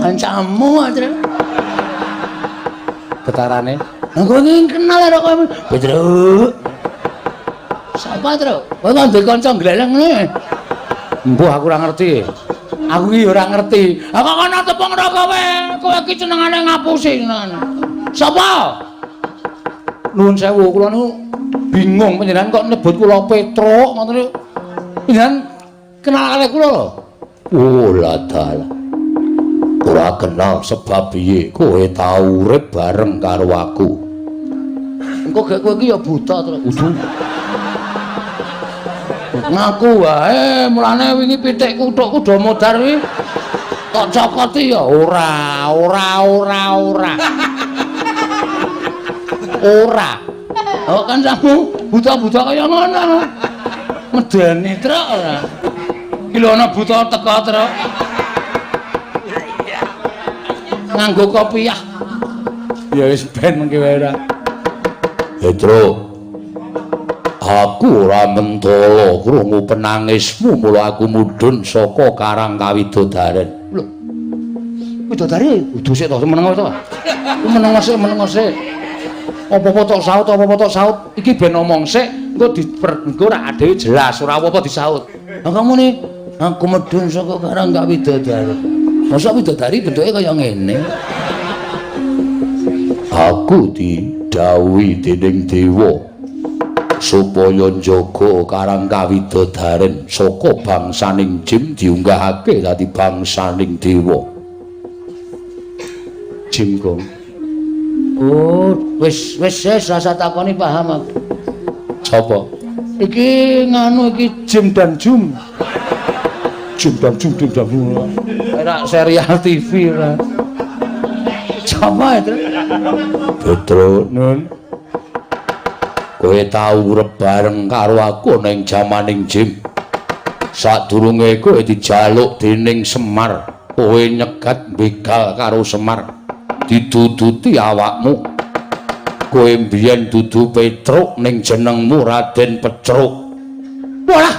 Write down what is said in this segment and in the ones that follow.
kancamu, Tru. Getarane. Aku iki kenal karo kowe. Tru. Sapa, Tru? Kowe kok duwe kanca gleleng ngene? Mbuh aku ora ngerti. Aku iki ora ngerti. Aku kono tepung ro kowe. Kowe iki senengane ngapusi senengane. Sapa? Nuwun sewu, kula niku bingung panjenengan kok nyebut kula Petruk ngoten niku. Panjenengan kenal kali kula lho. Oh lah dalah. Ora kenal sebab piye kowe tau urip bareng karo aku. Engko gek kowe iki ya buta terus. Ngaku wae, mulane wingi pitik kuthuk kudu modar kuwi kok cokoti ya ora. Ora. Oh kan kamu buta-buta kaya ngono. Medeni truk ora. Iki lho ana buta teko truk. Nganggo kopiah. Ya wis ben mengki wae ora. Truk. Aku ora mentolo krungu penangismu mula aku mudhun saka Karang Kawidodaren. Lho. Widodari udu sik to meneng to. Meneng sik. Apa-apa tok saut. Iki ben omong sik, engko ora dhewe jelas, ora apa-apa disaut. Lah kamu nih, aku mudhun saka Karang Kawidodaren. Masa widodari bentuke kaya ngene? Aku didhawuhi dening dewa supaya njaga Karang Kawidodaren saka bangsaning jin diunggahake dadi bangsaning dewa. Jin kok. Oh, wis rasa takoni paham aku. Sapa? Iki nganu iki Jim dan Jum. Jim dan Jum. Era serial TV ora. Sapa itu? Petro Nun. Kowe tau urip bareng karo aku ning jamaning Jim. Sadurunge kowe dijaluk dening Semar, kowe nyegat begal karo Semar. Diduduti awakmu. Kowe mbiyen dudu Petruk ning jenengmu Raden Pecruk. Walah.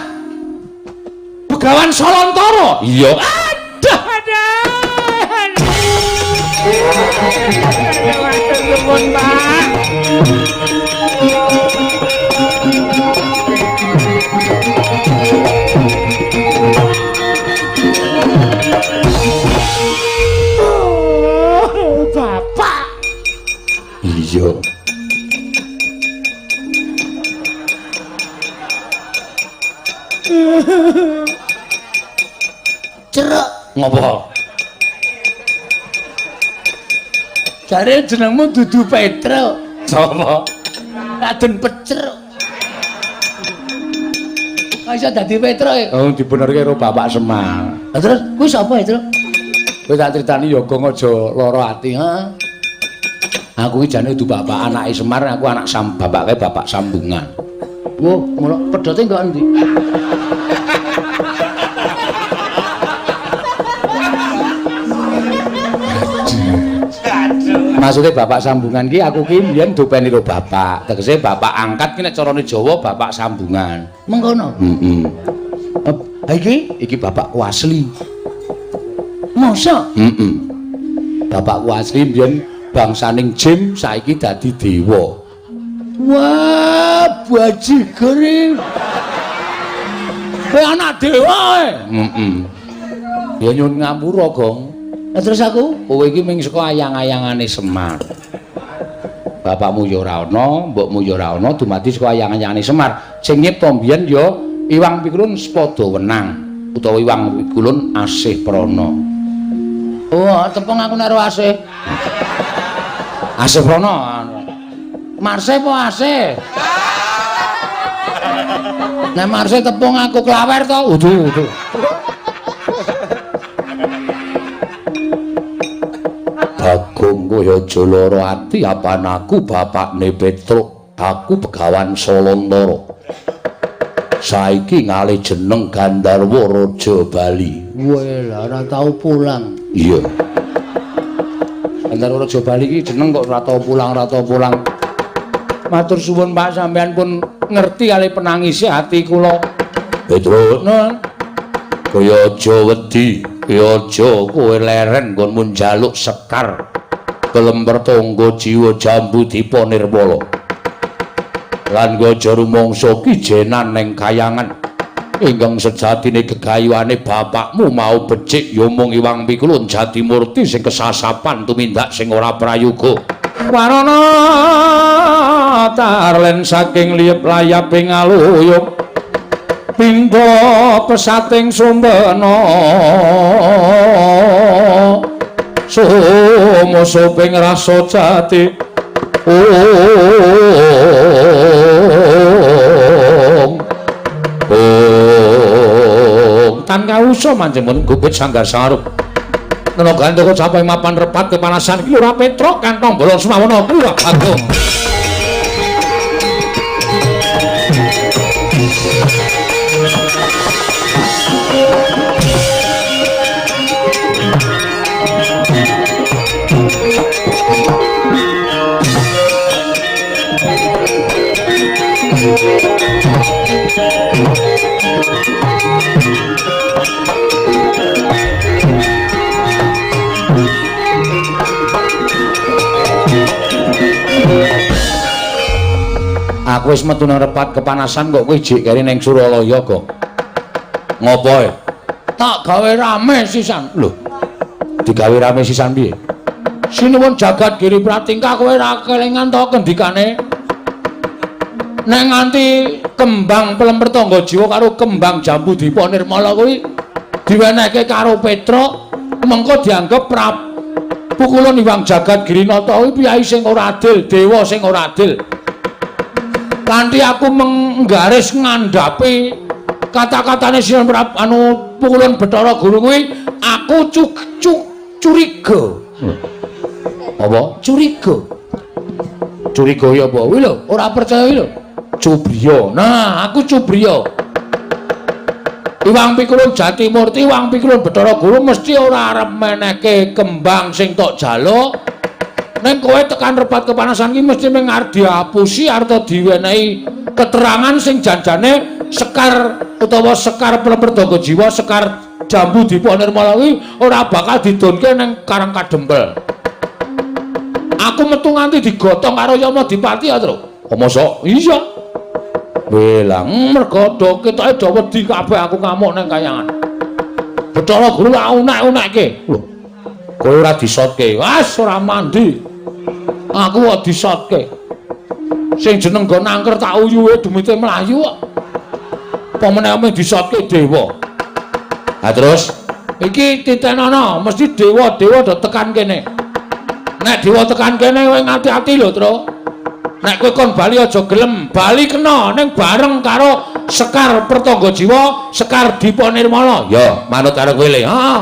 Begawan Solontara. Iya. Aduh. Matur nuwun, Pak. Bapak. Iya. Ceruk. Ngopo? Jare jenengmu dudu Petruk. Sapa? Raden Pecruk. Kok iso dadi Petruk? Oh, dibenerke karo Bapak Semar. Lah terus kuwi sapa itu? Kowe tak critani ya gong aja lara ati, ha. Aku iki jane dudu bapak anake Semar, aku anak bapake Bapak Sambungan. Wah, mula pedote kok endi? Maksudnya Bapak Sambungan ki aku ki mbiyen dopeni karo bapak. Tegese bapak angkat ki nek carane Jawa Bapak Sambungan. Mengkono. Heeh. Iki bapakku asli. Masa? Heeh. Bapakku asli mbiyen bangsaning jin, saiki dadi dewa. Wah, bajigur iki. Kowe anak dewa kowe. Heeh. Ya nyun ngapura, Gong. Lah terus aku, kowe iki mung saka ayang-ayangane Semar. Bapakmu ya ora ana, mbokmu ya ora ana, dumadi saka ayang-ayangane Semar. Sing nyipta mbiyen ya Iwang Pikulun Spada Wenang utawa Iwang Pikulun Asih Prana. Oh, tepung aku nek Asih. Asih Prana. Marse apa Asih? Nek Marse tepung aku klawer to. Udu. Bagong kowe aja lara ati apan aku bapakne Petruk. Aku Begawan Solontara. Saiki ngalih jeneng Gandharwa Raja Bali. Weh, lah ora tau pulang. Iya. Gandharwa Raja Bali iki jeneng kok ora tau pulang. Matur suwun Pak, sampean pun ngerti kali penangise ati kula. Petruk, Nun. kaya aja wedi. Ya aja kowe leren nggonmu njaluk Sekar kelemper tangga jiwa Jambu Dipa Nirmala. Lan aja rumangsa kijenan ning kayangan ingkang sejatine gegayuhane bapakmu mau becik ya mung Iwang Pikulun Jatimurti sing kesasapan tumindak sing ora prayoga. Warana tarlen saking liyep layaping aluyung pindha pesating sumbana sumasa ping rasa jati tan kausa manjenipun gubit sanggar sarup Nanagan toko capai mapan repat kepanasan iki ora Petruk kantong bolong semawana kuwi agung. Aku wis metu nang repat kepanasan kok kowe jek keri ning Suralaya kok. Ngopo? Tak gawe rame sisan. Lho. Digawe rame sisan piye? Sinuwun jagat Giri Pratingkah kowe ra kelingan to kendikane. Nek nganti kembang pelemper tangga jiwa karo kembang Jambu Dipa Nirmala kuwi diwenehke karo Petruk, mengko dianggep Pukulun Hyang Jagat Girinata kuwi piyai sing ora adil, dewa sing ora adil. Kanthi aku menggaris ngandhapi kata-katane Sinan anu Pukulun Bathara Guru kuwi aku curiga. Apa? Curiga. Curiga ya apa? Kuwi lho, ora percaya kuwi lho. Cubriya. Nah, aku Cubriya. Hyang Pikulun Jatimurti, Hyang Pikulun Bathara Guru mesti ora arep menehke kembang sing tok jaluk. Ning kowe tekan repat kepanasan iki mesti mung arep diapusi arep diwenehi keterangan sing janjane Sekar utawa Sekar pelemper tangga jiwa, Sekar Jambu Dipa Nirmala kuwi ora bakal didonke ning Karang Kadempel. Aku metu nganti digotong karo Yama Dipati ya, Tru. Apa sok? Iya. Belang mergo do ketoke do wedi kabeh aku ngamuk ning kayangan. Bathara Guru lak unek-unekke. Lho. Kowe ora disotke. Wes ora mandi. Aku kok disotke. Sing jeneng go nangker tak uyuhe dumite mlayu kok. Apa meneh disotke dewa. Ha terus iki titenono mesti dewa-dewa do tekan kene. Nek dewa tekan kene kowe ngati-ati lho, Tru. Nek kowe kon bali aja gelem, bali kena ning bareng karo Sekar Pertangga Jiwa, Sekar Dipa Nirmala. Ya, manut karo kowe le. Ha.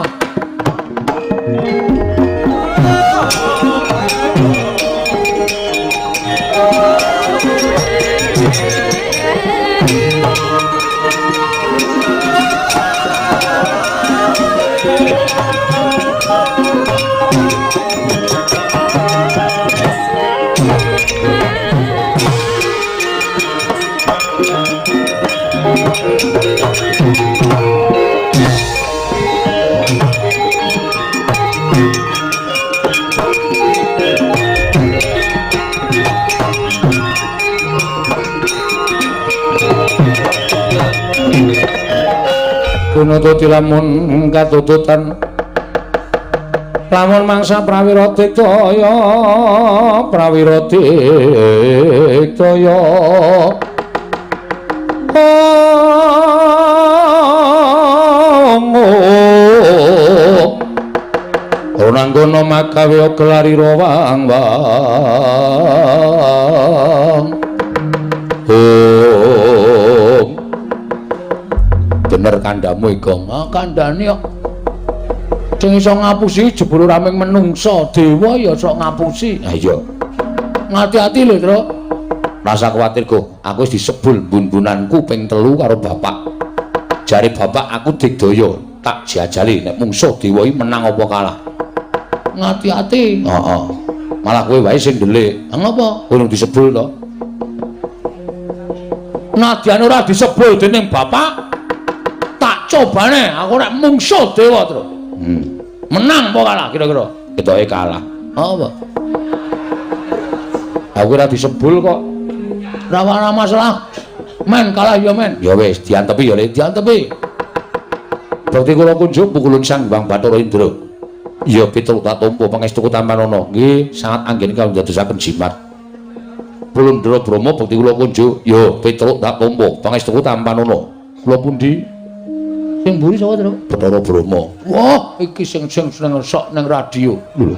Nututi lamun katututan lamun mangsa prawira diktaya Onanggono makawe kelari rawang bener kandamu Igong. Ah kandhane kok sing iso ngapusi jebul raming menungsa, dewa ya sok ngapusi. Ha iya. Ngati-ati lho, Tru. Rasa kuwatir kok, aku wis disebul bun-bunanku ping 3 karo bapak. Jare bapak aku digdaya, tak jajali nek mungsuh dewa iki menang apa kalah. Ngati-ati. Heeh. Malah kowe wae sing ndelik. Ngapa? Urung disebul to. Nadyan ora disebul dening bapak, cobane aku nek mungsuh dewa, Tru. Menang apa kalah kira-kira? Ketoke kalah. Apa? Aku ora disebul kok. Ora ana masalah. Men kalah ya men. Ya wis diantepi ya diantepi. Bakti kula kunjuk pukulun Sang Hyang Bathara Indra. Ya piturut tampa pangestu Tampanana. Nggih, sangat anggen kawula dadosaken jimat. Pulundra Brahma bakti kula kunjuk ya piturut tampa pangestu Tampanana. Kula pundi? Sing mburi sapa to? Bathara Brahma. Wah, iki sing seneng sok nang radio. Lho.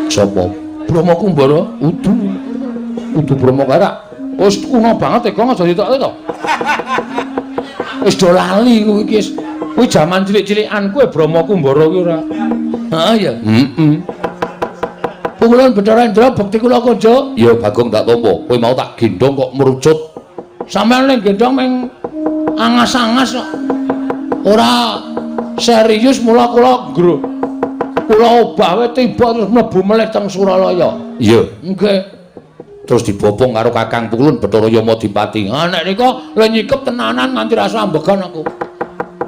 Sapa? Brahma Kumbara? Udu Brahma Karak. Wis kuno banget kok aja ditokke to. Wis do lali kuwi iki. Kuwi jaman cilik-cilikan kuwi Brahma Kumbara kuwi ora. Heeh ya. Pukulan Bathara Indra bekti kula kunjuk. Ya Bagong tak tampa. Kowe mau tak gendong kok merucut. Sampeyan ning gendong meng angas-angas kok. Ora serius mula kula kula obah wae tiba terus mlebu melih teng Suralaya. Iya. Nggih. Terus dibopong karo Kakang Pukulun Bathara Yamadipati. Ah nek nika lha nyikep tenanan nganti rasa ambegan aku.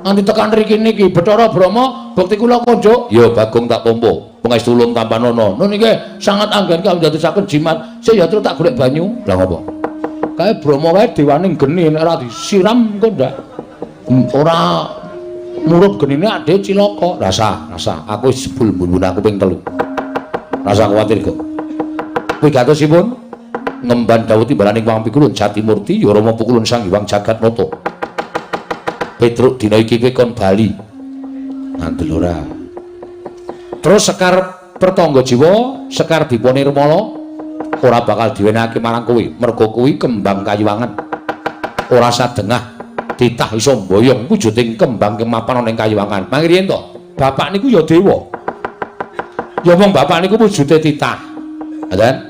Nganti tekan riki niki Bathara Brahma bekti kula kunjuk. Ya Bagong tak tampa. Pangestu ulun Tampanana. Nun niki sangat anggen kawula dadosaken jimat. Saya terus tak golek banyu. Lah ngopo? Kae Brahma wae dewaning geni nek ora disiram engko ndak. Ora murup genine ade cilaka. Rasa. Aku wis jebul mbun aku ping 3. Rasa kuwatir kok. Wigatosipun ngemban dawuh timbalaning Wang Pikulun Jatimurti ya Rama Pukulun Sang Hyang Jagatnata. Petruk dina iki kowe kon bali. Ngandel ora. Terus Sekar Pertangga Jiwa, Sekar Dipanirmala ora bakal diwenehake marang kowe. Merga kuwi kembang kayuwangan. Ora sadengah titah iso mboyong wujuding kembang kemapan ana ing kayuwangan. Mangriyen to, bapak niku ya dewa. Ya wong bapak niku wujude titah. Ngoten.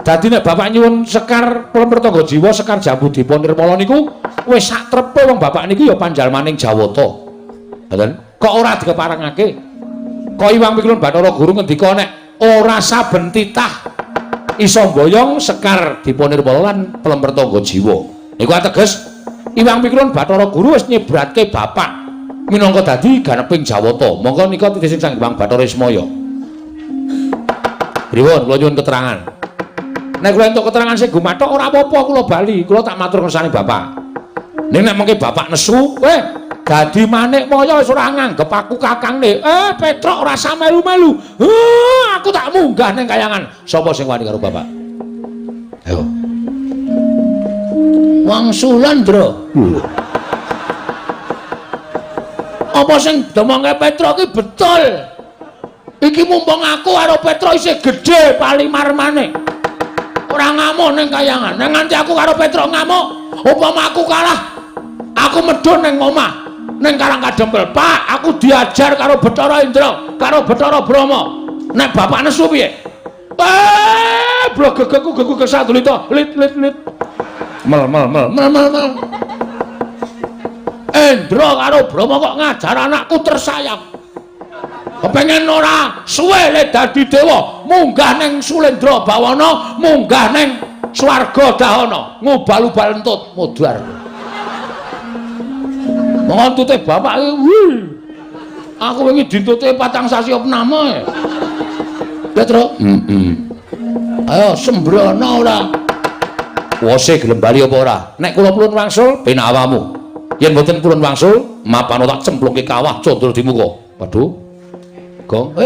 Dadi nek bapak nyuwun Sekar Pertangga Jiwa, Sekar Jambu Dipanirmala niku wis sak trepe wong bapak niku ya panjalmaning Jawata. Ngoten. Kok ora dikeparengake? Kok Hyang Pikulun Bathara Guru ngendika nek ora saben titah iso mboyong Sekar Dipanirmala lan Pertangga Jiwa. Niku ateges Hyang Pikulun Bathara Guru wis nyebratke bapak minangka dadi ganeping Jawata. Monggo nika titih Sang Hyang Bathara Ismaya. Pripun kula nyuwun keterangan. Nek kula entuk keterangan sing gumathok ora apa-apa kula bali, kula tak matur kersane bapak. Ning nek mengke bapak nesu, dadi manik moyo wis ora nganggep aku kakangne. Petruk ora usah melu-melu. Aku tak munggah ning kayangan. Sapa sing wani karo bapak? Ayo. Wang Sulandra. Apa sing domongke Petruk iki betul? Iki mumpung aku karo Petruk isih gedhe palimarmane. Ora ngamuk ning kayangan. Nek nganti aku karo Petruk ngamuk, upama aku kalah, aku medhun ning omah, ning Karang Kadempel. Pak, aku diajar karo Bathara Indra, karo Bathara Brahma. Nek bapak nesu piye? Blogegku gegek sadulita. Lit. Mel. Indra karo Brahma kok ngajar anakku tersayang. Kepengen ora suwe le dadi dewa, munggah ning Sulendra Bawana, munggah ning swarga Dahana, ngubal-ubal entut mudhar. Ngontute bapak iki, aku wingi dintute 4 sasi opname. Petro? Ayo sembrono ora. Wose gelem bali apa ora? Nek kula pulun wangsul ben awamu. Yen mboten pulun wangsul, mapano tak cemplungke kawah condro di muka. Waduh. Gong,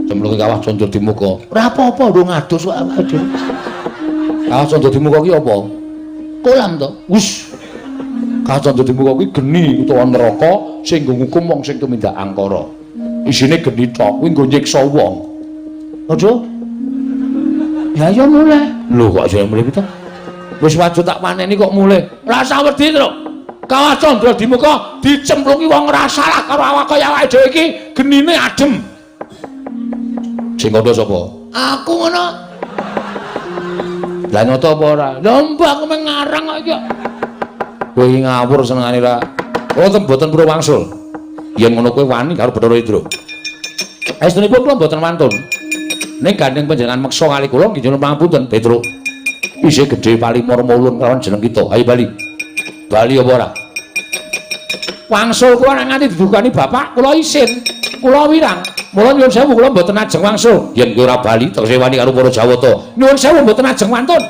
cemplungke kawah condro di muka. Ora apa-apa lho ngadus wae awake dhewe. Kawah condro di muka ki apa? Kolam to. Wus. Kawah condro di muka ki geni utawa neraka sing nggo ngukum wong sing tumindak angkara. Isine geni tok, kuwi nggo nyiksa wong. Aja. Ya mulih. Lho kok aja mulih to? Wis wajib tak paneni kok mulih. Rasa wedi to. Kawah condro di muka dicemplungi wong ora salah karo awak kaya awake dhewe iki genine adem. Sing ngono sapa? Aku ngono. Lah nyoto apa ora? Lah mbah aku meng ngarang kok iki. Kowe iki ngawur senengane ra. Oh mboten purun wangsul. Yen ngono kowe wani karo Bathara Indra. Estunipun kula mboten wantun. Ning gandeng panjenengan meksa kali kula nggih nyuwun pangapunten Petruk. Isih gedhe palimur mulun kelawan jeneng kita. Ayo bali. Bali apa ora? wangsul kula nek nganti didukani bapak kula isin. Kula wirang. Mula nyuwun sewu kula mboten ajeng wangsul. Yen kowe ora bali tok sewani karo para Jawata. Nyuwun sewu mboten ajeng wantun.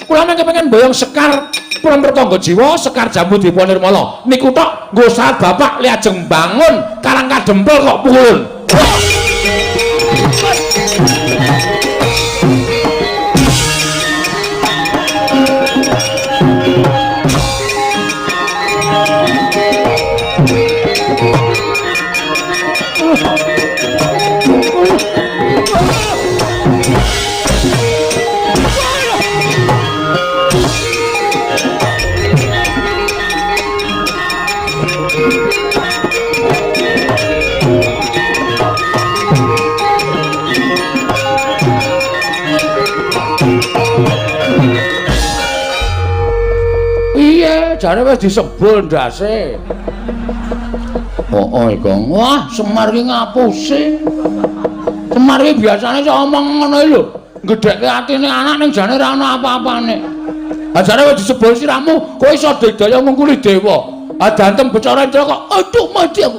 Kula mengke pengen boyong Sekar Prampertangga Jiwa, Sekar Jambu Dipa Nirmala. Niku tok nggo saat bapak li ajeng bangun Karang Kadempel kok pukulun. Jare wis disebul ndase. Oh, Kang. Wah, Semar ki ngapusi. Semar ki biasane sok omong ngono lho. Gedhekke atine anak ning jane ora ana apa-apane. Ha jare wis disebul sirahmu, kowe iso digdaya ngungkuli dewa. Ha dantem becara entro kok. Aduh, mati aku.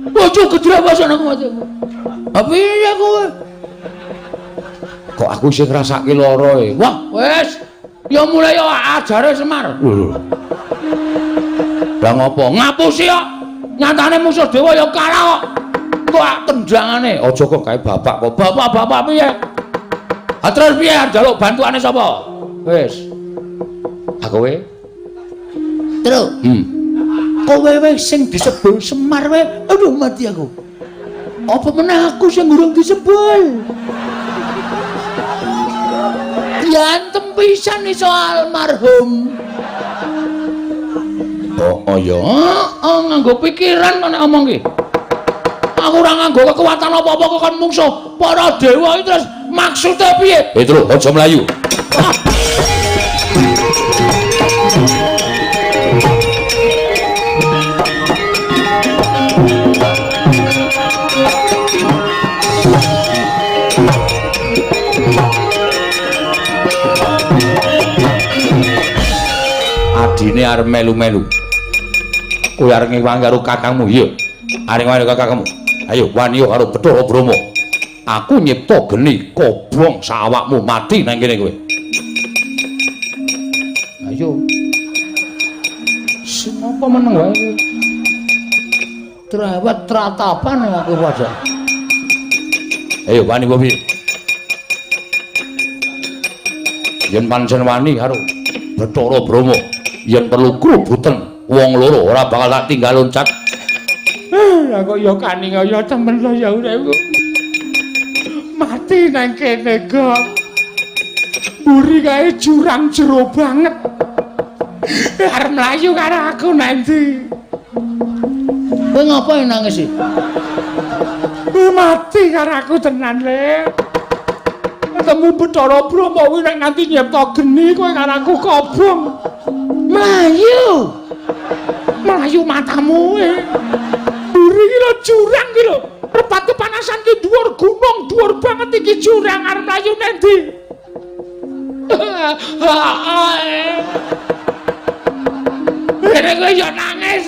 Ojo gedrewasan aku mati. Ha piye kowe? Kok aku sing ngrasake lara e. Wah, wis. Ya mulai ya ajare Semar. Lah ngopo? Ngapusi kok. Nyatane musuh dewa ya kalah kok. Kok tendangane. Aja kok kae bapak kok. Bapak piye? Ha terus piye njaluk bantuane sapa? Wis. Ha kowe? Terus. Kowe wis sing disebul Semar wae. Aduh mati aku. Apa meneh aku sing urung disebul? Diantem pisan iso almarhum. Oh ya, nganggo pikiran kok nek omong ki. Aku ora nganggo kekuatan apa-apa kok kon mungsuh para dewa iki terus maksude piye? Petro, aja mlayu. Adine arep melu-melu. Kowe arep ngewangi karo kakangmu, iya. Arep ngewangi karo kakangmu. Ayo wani karo Bathara Brahma. Aku nyipta geni kobong sawakmu mati nang kene kowe. Ayo. Sing apa meneng wae kowe. Trawat tratapan aku wae. Ayo wani kowe. Yen pancen wani karo Bathara Brahma, yen perlu krubutan wong loro ora bakal tak tinggal loncat. Lah kok ya kaningaya temen lho ya uripku. Mati nang kene kok. Buri kae jurang jero banget. Arep mlayu karo aku nanti. Kowe ngapain nangis iki? Mati karo aku tenan le. Ketemu Bathara Brahma kuwi nek nganti nyipta geni kowe karo aku kobong. Melayu matamu Buri iki lho jurang iki lho. Repat kepanasan ki dhuwur gunung, dhuwur banget iki jurang arep mlayu nang ndi? Nek kowe yo nangis.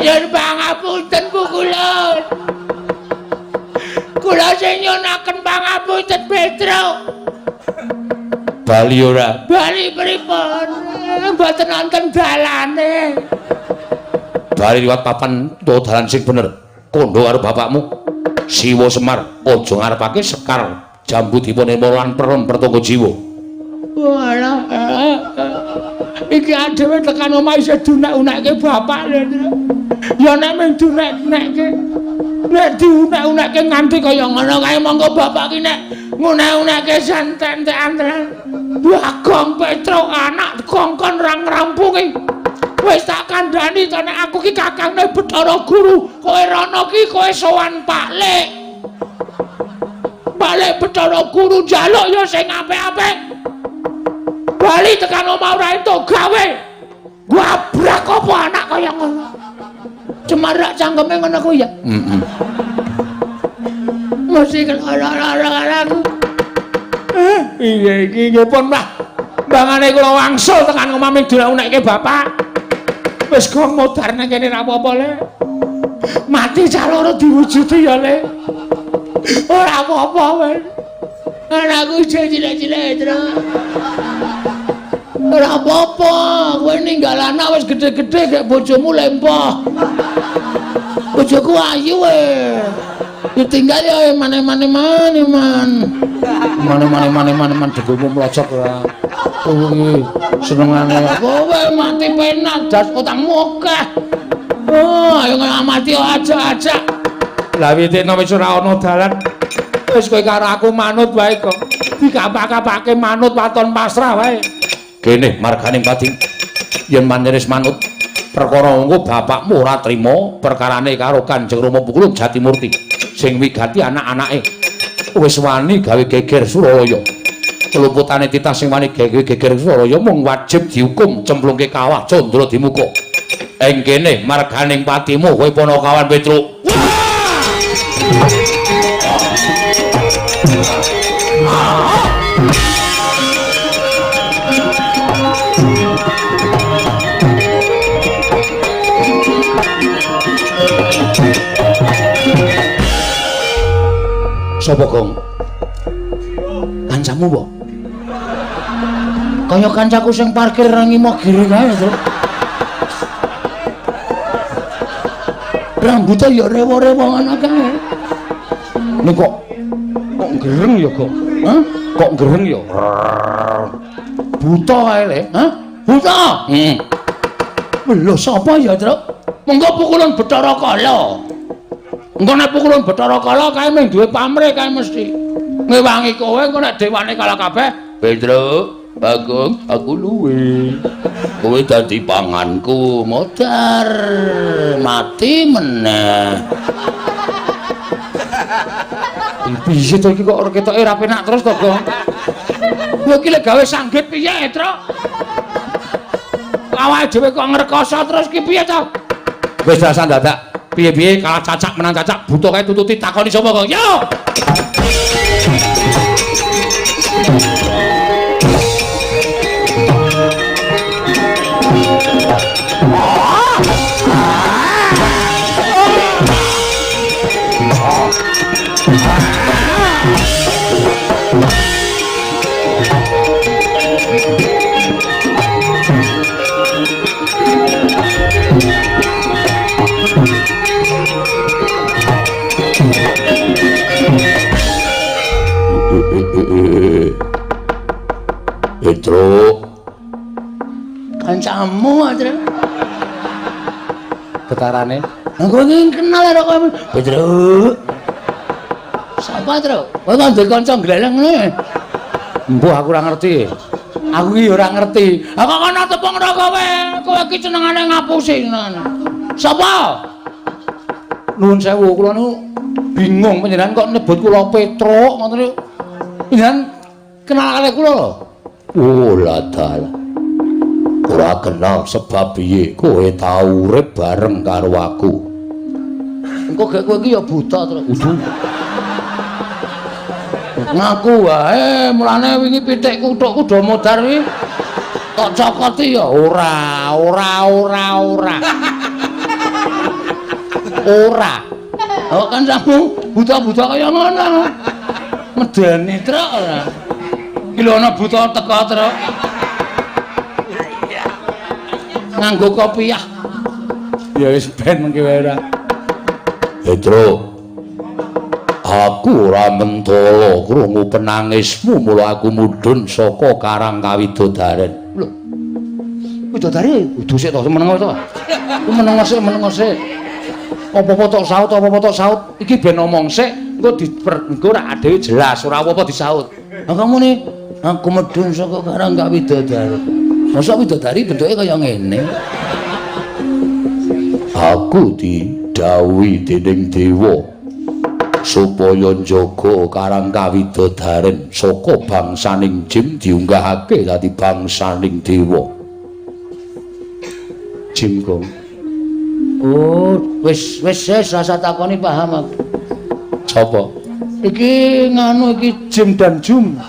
Yen pangapunten Bu kula. Kula sing nyunaken pangapunten Petro. Bali ora? Bali pripun? Mboten wonten dalane. Bali liwat papan utawa dalan sing bener. Kandha karo bapakmu Siwa Semar aja ngarepake Sekar Jambu Dipa Nirmala lan Prampertangga Jiwa. Walah. Iki dhewe tekan omah isih dunek-unekke bapak lho. Ya nek mung dunek-unekke. Nek diunek-unekke nganti kaya ngono kae monggo bapak ki nek ngunek-unekke santen-santen. Bagong Petro anak kongkon rang rampungi. Wis tak kandhani to nek aku ki kakangne Bathara Guru, kowe rono ki kowe sowan Pak Lek. Pak Lek Bathara Guru njaluk ya sing apik-apik. Bali tekan omah ora entuk gawe. Gabrak apa anak kaya ngono. Cemarak cangkeme ngono kuwi ya. Mesti lara-lara aku. Iya iki nggih pun Mbah. Mbangane kula wangsul tekan omah ming diunekke bapak. Wis gong modar nang kene ra apa-apa le. Mati caloro diwujudi ya le. Ora apa-apa wis. Anakku cilik-cilik terus. Ora apa-apa, kowe ninggal anak wis gedhe-gedhe gek bojomu lempoh. Bojoku ayu wae. Ditinggal ya mane-mane man. Mane-mane degomu mlocok ora. Kuwi senengane kowe mati penak das utangmu akeh. Oh, ayo ngamati aja. Lah witekno wis ora ana dalan. Wis kowe karo aku manut wae kok. Dikapak-kapake manut waton pasrah wae. Kene marganing Pati. Yen maneris manut perkara engko bapakmu ora trima perkarane karo Kanjeng Rama Pukulung Jatimurti sing wigati anak-anake. Wis wani gawe geger Suralaya. Keluputane titah sing wani gawe geger Suralaya mung wajib dihukum cemplungke kawah Candra Dimuka. Ing kene marganing patimu kowe Panakawan Petruk. Sapa Gong? Kancamu po? Kaya kancaku sing parkir nang Imogiri kae, Tru. Rambutnya ya rewo-rewo ngono kae. Ning kok gereng ya, Gong? Hah? Kok gereng ya? Buta kae le, hah? Buta. Lho sapa ya, Tru? Monggo pukulan Bathara Kala. Engko nek pukulan Bathara Kala kae mung duwe pamrih kae mesti. Ngewangi kowe engko nek dewane kalah kabeh, Petruk, Bagong, aku luwe. Kowe dadi panganku, modar mati meneh. Piye to iki kok ora ketoke ra penak terus to, Gong? Kowe iki lek gawe sanggit piye, Truk? Awake dhewe kok ngrekoso terus ki piye to? Wis dasar dadak. Piye-piye kalah cacak menang cacak buta kae tututi takoni sapa kok. Yo. Petruk. Kancamu, Tru. Getarane. Aku iki kenal karo kowe. Petruk. Sapa, Tru? Kowe kok ndek kanca gleleng ngene. Mbuh aku ora ngerti. Aku iki ora ngerti. Kok ana tepung ora kowe? Kowe iki senengane ngapusi ngono. Sapa? Nuwun sewu, kula niku bingung panjenengan kok nyebut kula Petruk ngoten niku. Panjenengan kenal karo kula lho. Oh ladal. Ora kenal sebab piye kowe tau urip bareng karo aku. Engko gek kowe iki ya buta terus. Ngaku wae mulane wingi pitikku tok kudu modar iki. Kok cokoti ya ora. Oh kan samu buta-buta kaya ngono. Medeni truk ora. Iki lho ana buta teko truk. Nganggo kopiah. Ya wis ben mengki wae ora. Truk. Aku ora mentala krungu penangismu mula aku mudhun saka Karang Kawidodaren. Lho. Widodari kudu sik to meneng to. Meneng sik. Apa-apa tok saut. Iki ben omong sik, engko rak dhewe jelas ora apa-apa disaut. Lah kamune aku medhun saka Karang Kawidodaren. Masa widodari bentuke kaya ngene. Aku didhawuhi dening dewa supaya njaga Karang Kawidodaren saka bangsaning jin diunggahake dadi bangsaning dewa. Jin kok. Oh, wis rasa takoni paham aku. Sapa? Iki nganu iki Jim dan Jum.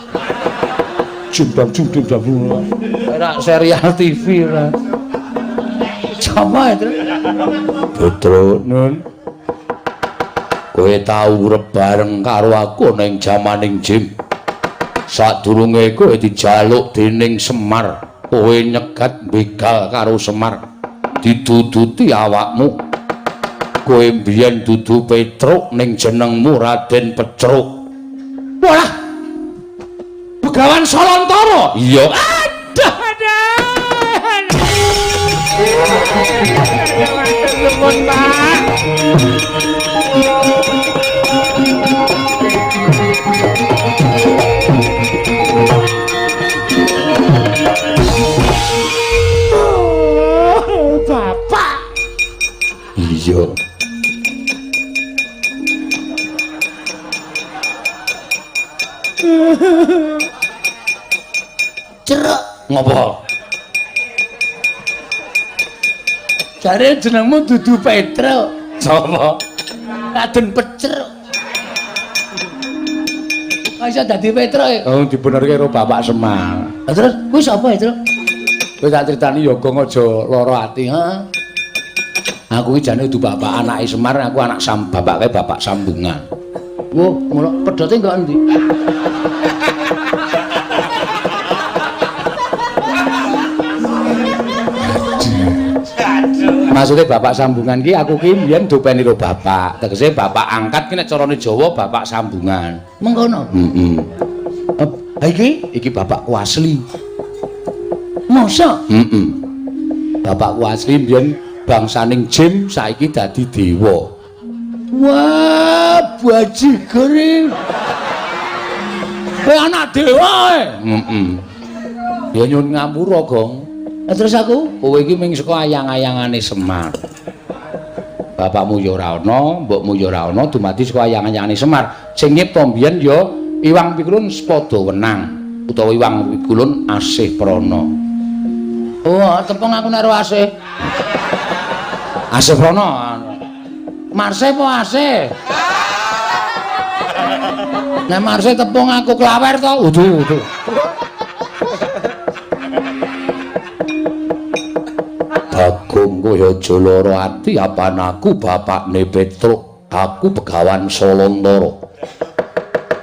Ora serial TV ora. Sapa itu? Petro nun. Kowe tau urip bareng karo aku ning jamaning Jim. Sadurunge kowe dijaluk dening Semar, kowe nyegat begal karo Semar. Diduduti awakmu. Kowe biyen dudu Petruk ning jenengmu Raden Pecruk. Walah. Begawan Solontara. Iya. Aduh. Nuwun, Pak. Bapak. Iya. Ceruk. Ngopo? Jare jenengmu dudu Petruk. Sapa? Raden Pecruk. Kok iso dadi Petruk? Oh, dibenerke karo Bapak Semar. Lah terus kuwi sapa itu? Kowe tak critani ya gong aja lara ati, ha. Aku iki jane dudu bapak anake Semar, aku anak bapake bapak sambungan. Wo, ngono pedote kok endi? Maksudnya bapak sambungan ki aku ki mbiyen dopeni karo bapak. Tegese bapak angkat ki nek carane Jawa bapak sambungan. Mengkono. Heeh. Iki bapakku asli. masa? Heeh. Bapakku asli mbiyen bangsaning Jim, saiki dadi dewa. Wah, bajigur. Kowe anak dewa e. Heeh. Ya nyun ngapura, Gong. Lah terus aku, Kowe iki mung saka ayang-ayangane Semar. Bapakmu ya ora ana, mbokmu ya ora ana, dumadi saka ayang-ayangane Semar. Sing nyipta mbiyen ya Iwang Pikulun Spada Wenang utawa Iwang Pikulun Asih Prana. oh, tepung aku nek asih. Asih Prana. Marse po asih? Nek marse tepung aku klawer to. Uduh. Bagong kowe aja lara ati apan aku bapakne Petruk, aku Begawan Solontara.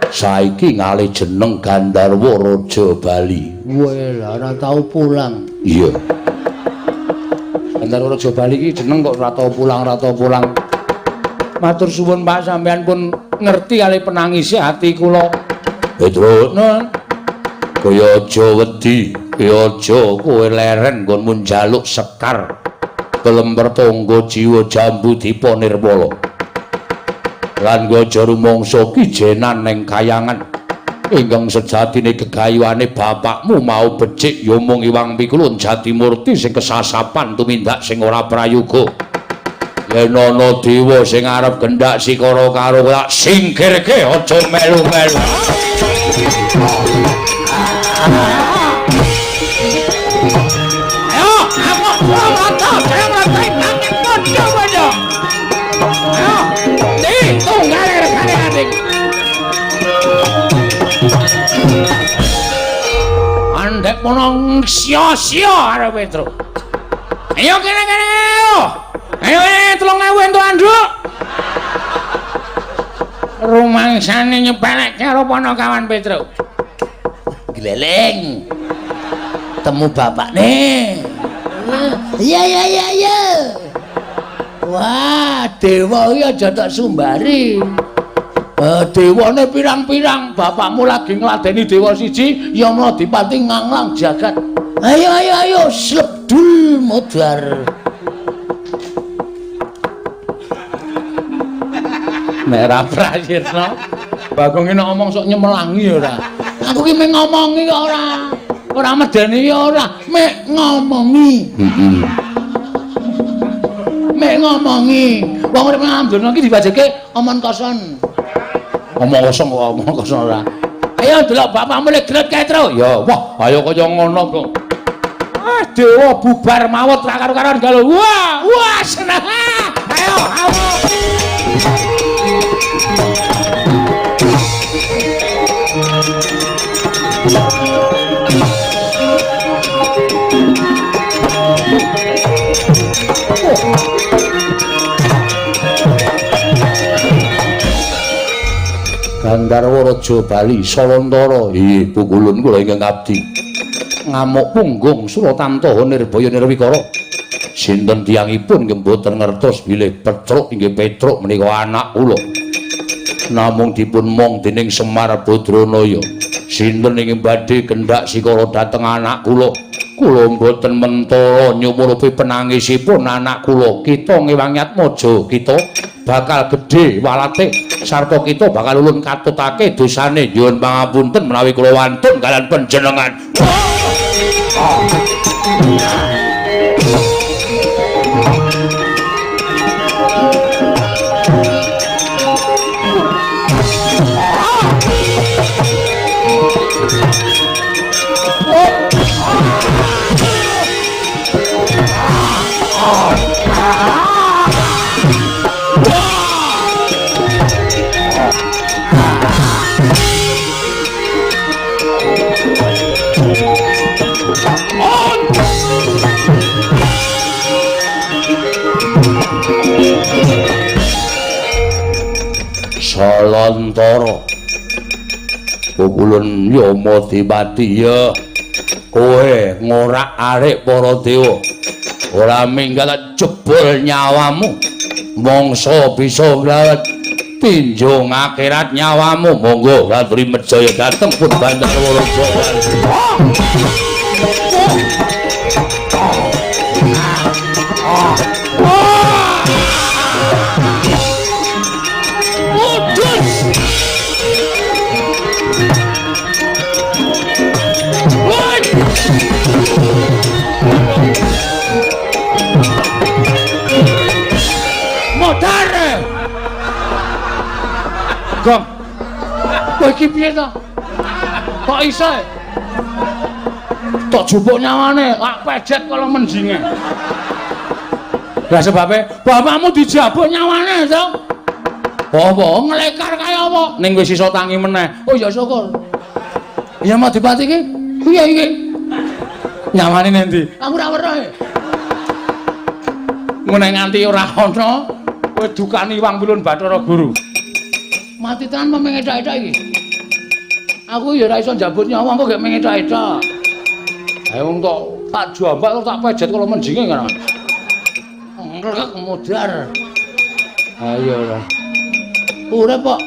Saiki ngalih jeneng Gandarwa Raja Bali. Weh, ora tau pulang. Iya. Gandarwa Raja Bali iki jeneng kok ora tau pulang. Matur suwun Pak, sampean pun ngerti kali penangise ati kula. Petruk, kaya aja wedi, kaya aja kowe leren nggonmu njaluk sekar. Kelemper tangga jiwa jambu dipa nirmala. Lan aja rumangsa kijenan ning kayangan. Ingkang sejatine gegayuhane bapakmu mau becik ya mung Iwang Pikulun Jatimurti sing kesasapan tumindak sing ora prayoga. Yen ana dewa sing arep gendak sikara karo tak singkirke aja melu-melu. Ayo, aku mata, saya mata nanging padha. Ayo, tunggal rekane adik. Andek monong sia-sia arep Petruk. Ayo kene ayo. Ayo 3.000 entuk anduk. Rumangsane nyepelek karo Panakawan Petruk. Gleleng. Temu bapak nih. Iya. Wah, dewa iki aja tak sumbari. Dewane pirang-pirang, bapakmu lagi ngladeni dewa siji, ya mula dipati nganglang jagat. Ayo, slebdul modar. Nek ra prayirna, Bagong iki nek ngomong sok nyemelangi ora. Aku ki mek ngomongi kok ora. Ora medeni ya ora, mek ngomongi. Heeh. Mek ngomongi. Wong urip nang donya iki dibajeke omong kosong. Omong kosong ora. Ayo delok bapakmu lek gret kae tru. Ya, wah, ayo kaya ngono kok. Ah, dewa bubar mawut ra karo-karoan galuh. Wah, seneng. Ayo. Gandharwa Raja Bali Salantara inggih pukulun kula ingkang abdi ngamuk punggung Suratantaha Nirbaya Nirwikara sinten tiyangipun nggih boten ngertos bilih Petruk inggih Petruk menika anak kula namung dipun mong dening Semar Badranaya sinten ingkang badhe kendhak sikara dhateng anak kula boten mentara nyumurupi penangisipun anak kula kita ngewangi atmaja kita bakal gedhe walate sarta kita bakal ulun katutake dosane nyuwun pangapunten menawi kula wantun kalian panjenengan. Salantara pukulun Yamadipati ya kowe ngorak-arik para dewa ora minggat jebul nyawamu mangsa bisa nglawet tinjung akhirat nyawamu monggo Gatri Medjaya dateng pun Bandarwara Jawa. Gong. Kowe iki piye to? Kok iso? Tok jupuk nyawane, lak pejet kala menjinge. Lah sebabe bapakmu dijabuk nyawane to? Apa nglekar kaya apa? Ning wis iso tangi meneh. Oh ya syukur. Ya Madipati iki piye iki? Nyawane nendi? Aku ora weruh. Ngene nganti ora ana kowe dukani Wang Pilun Bathara Guru. Mati tenan mengedhak-edhak iki. Aku ya ora iso njabut nyawa kok gek mengedhak-edhak. Ayo wong tok tak jambak tak pejet kala menjinge kan. Ngrek mudar. Ayo lah. Urip kok.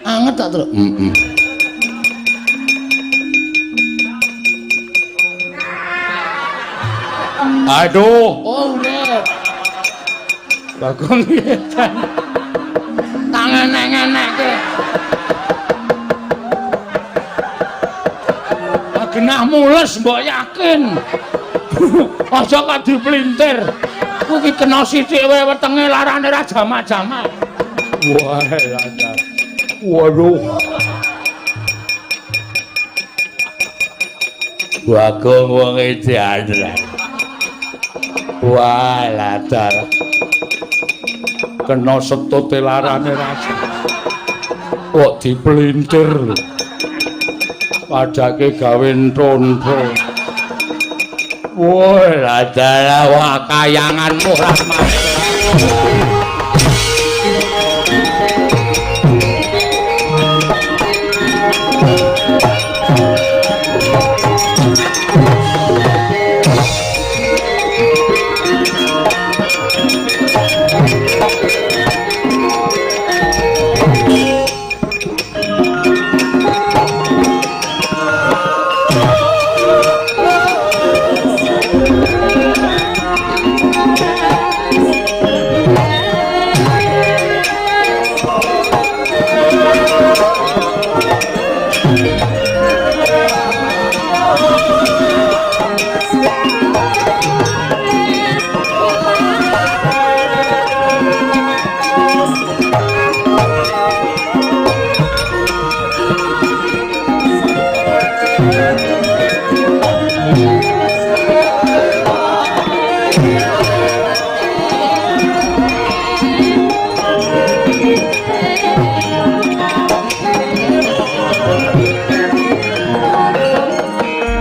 Anget tak, Truk? Aduh, oh urip. Bagong ngetan. Tangan enek-enekke. Genah mules mbok yakin. Aja kok diplintir. Kuwi iki kena sithik wae wetenge larane ra jamak-jamak. Wah, lancar. Waduh. Bagong wong edan. Wah, lancar. Kena setute larane rasa kok diplintir padake gawe ntonto woi adalah wah kayanganmu rahmat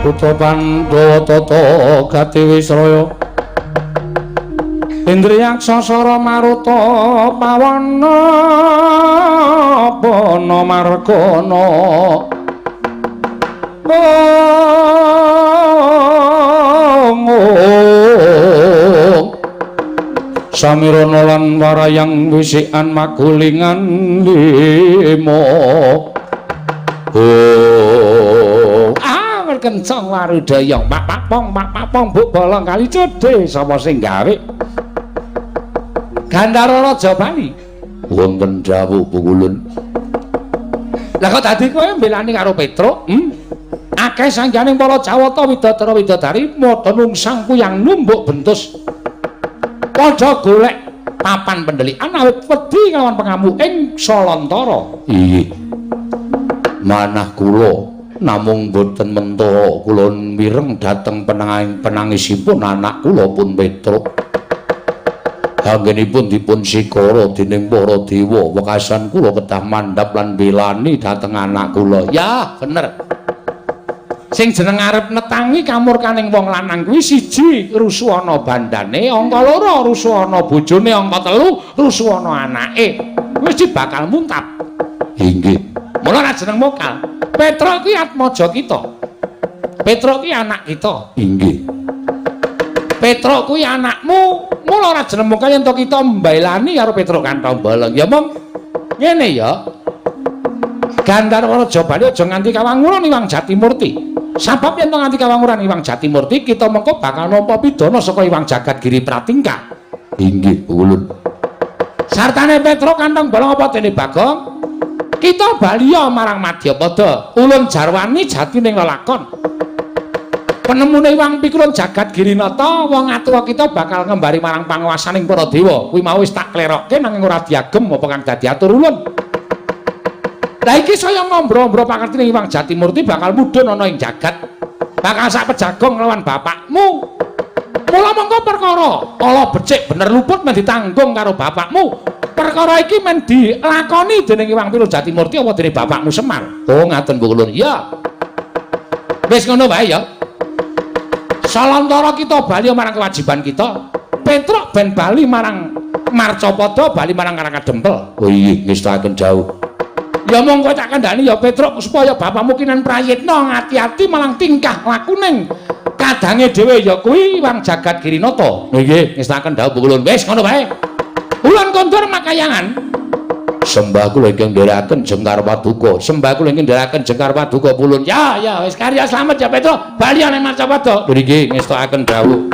Putra Pandhawa tata Gati Wisraya Indriyaksa sara maruta pawana bana margana samirana lan warayang wisikan magulingan limo kencang warudaya pak pong buk bolong kali cedhe sapa sing gawe Gandara Raja Bali wonten dawuh Pukulun lah kok dadi kowe mbelani karo Petruk akeh sangjaning para Jawata Widodara Widodari padha nungsang kuyang numbuk bentus padha golek papan pendelikan awit wedi kelawan pengamu ing Salantara iya manah kula namung boten mentara kula mireng dhateng penangisipun anak kula pun Petruk anggenipun dipun sikara dening para dewa wekasan kula kedah mandhap lan belani dhateng anak kula ya bener sing jeneng arep netangi kamurkaning wong lanang kuwi siji rusuwana bandane angka loro rusuwana bojone angka telu rusuwana anake wis bakal muntap inggih mula ra jeneng mokal Petruk kuwi atmaja kita. Petruk kuwi anak kita. Inggih. Petruk kuwi anakmu, mula ora jeneng mokal yen to kita mbailani karo Petruk Kantong Bolong. Ya mong ngene ya. Gandara Raja Bali aja nganti kawanguran Iwang Jatimurti. Sabab yen to nganti kawanguran Iwang Jatimurti, kita mengko bakal nampa pidana saka Iwang Jagadgiri Pratingkah. Inggih, ulun. Sartane Petruk Kantong Bolong apa dene Bagong? Kita baliya marang Madyapada ulun jarwani jati ning lelakon penemune Iwang Pikulun Jagadgirinata wong atua kita bakal ngembari marang panguwasaning para dewa kuwi mau wis tak klerokke nanging ora diagem apa kang dadi atur ulun lah iki saya ngombro-ombro pakartine Iwang Jatimurti bakal mudhun ana ing jagat bakal sak pejagong lawan bapakmu mula mongko perkara ala becik bener luput men ditanggung karo bapakmu perkara iki men dilakoni dening Iwang Pikulun Jatimurti apa dening bapakmu Semar? Oh, ngaten Bu Kulun. Ya. Wis ngono wae ya. Salantara kita bali marang kewajiban kita. Petruk ben bali marang Marcapada, bali marang Karakadempel. Oh iya, ngestaken dawuh. Ya monggo tak kandhani ya Petruk supaya bapakmu kinan prayitna ngati-ati marang tingkah lakuning kadange dhewe ya kuwi Iwang Jagadgirinata. Nggih, ngestaken dawuh Bu Kulun. Wis ngono wae. Ulun kondur makayangan sembah kula ingkang ndherekaken Jengkar Paduka sembah kula ingkang ndherekaken Jengkar Paduka pulun ya wis karya slamet ya Petruk bali ana Marcapada nggih ngestakaken dawuh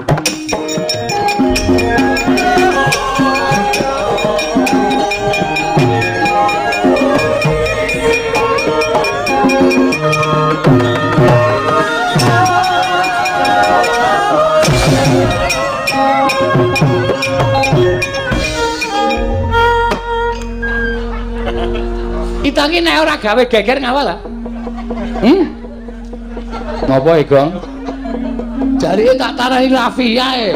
kita ki nek ora gawe geger ngawal ah. Napa iki, Gong? Jarine tak tarani Rafia e.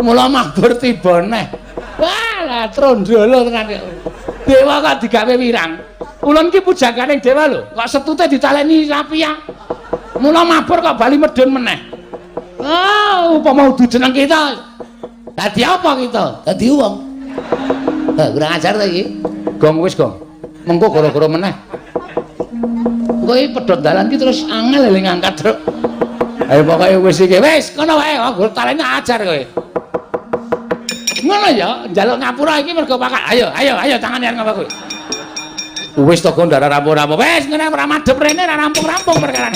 Mula mabur tiba neh. Wah, trondolo tenan. Dewa kok digawe wirang. Ulun ki pujaganing dewa lho, kok setute ditaleni Rafia. Mula mabur kok bali medun meneh. Oh, upama udu jeneng kita. Dadi apa kita? Dadi wong. Kurang ajar ta iki. Gong wis Gong. Mengko gara-gara meneh. Kowe pedhot dalan ki terus angel eling ngangkat truk. Ayo pokoke wis iki wis ngono wae gur talene ajar kowe. Ngono ya, njaluk ngapura iki mergo pakak. Ayo tangane arep ngapa kowe. Wis to Gondara rampung-rampung. Wis ngene ora madhep rene ora rampung-rampung perkara.